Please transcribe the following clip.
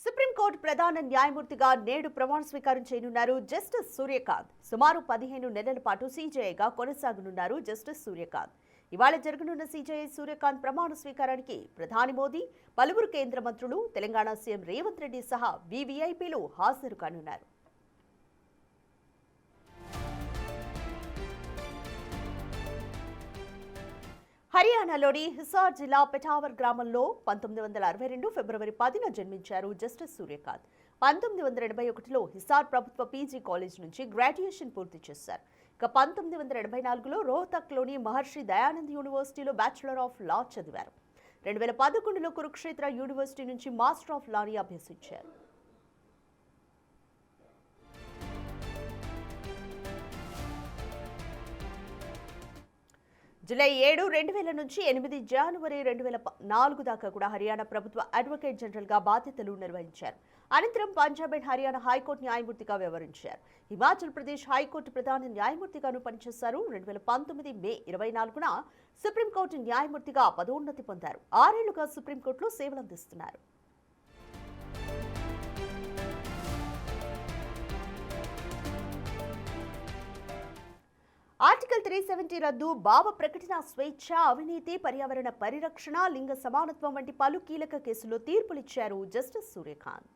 Supreme court ప్రధాన న్యాయమూర్తిగా నేడు ప్రమాణ స్వీకారం చేయనున్నారు జస్టిస్ సూర్యకాంత్. సుమారు 15 నెలల పాటు సీజేఐగా కొనసాగనున్నారు జస్టిస్ సూర్యకాంత్. ఇవాళ జరగనున్న సీజేఐ సూర్యకాంత్ ప్రమాణ స్వీకారానికి ప్రధాని మోదీ, పలువురు కేంద్ర మంత్రులు, తెలంగాణ సీఎం రేవంత్ రెడ్డి సహా వీవీఐపీలు హాజరు కానున్నారు. హర్యానాలోని హిసార్ జిల్లా పెటావర్ గ్రామంలో 1962 ఫిబ్రవరి 10న జన్మించారు జస్టిస్ సూర్యకాంత్. 1981లో హిసార్ ప్రభుత్వ పీజీ కాలేజ్ నుంచి గ్రాడ్యుయేషన్ పూర్తి చేశారు. ఇక 1984లో రోహ్తక్లోని మహర్షి దయానంద్ యూనివర్సిటీలో బ్యాచిలర్ ఆఫ్ లా చదివారు. 2011లో కురుక్షేత్ర యూనివర్సిటీ నుంచి మాస్టర్ ఆఫ్ లాని అభ్యసించారు. జూలై 7, 2000 నుంచి 8 జనవరి 2004 దాకా కూడా హర్యానా ప్రభుత్వ అడ్వకేట్ జనరల్గా బాధ్యతలు నిర్వహించారు. అనంతరం పంజాబ్ అండ్ హర్యానా హైకోర్టు న్యాయమూర్తిగా వ్యవహరించారు. హిమాచల్ ప్రదేశ్ హైకోర్టు ప్రధాన న్యాయమూర్తిగాను పనిచేశారు. 2019 మే 24న సుప్రీంకోర్టు న్యాయమూర్తిగా పదోన్నతి పొందారు. 6 ఏళ్లుగా సుప్రీంకోర్టులో సేవలందిస్తున్నారు. ఆర్టికల్ 370 రద్దు, భావ ప్రకటన స్వేచ్ఛ, అవినీతి, పర్యావరణ పరిరక్షణ, లింగ సమానత్వం వంటి పలు కీలక కేసుల్లో తీర్పులిచ్చారు జస్టిస్ సూర్యకాంత్.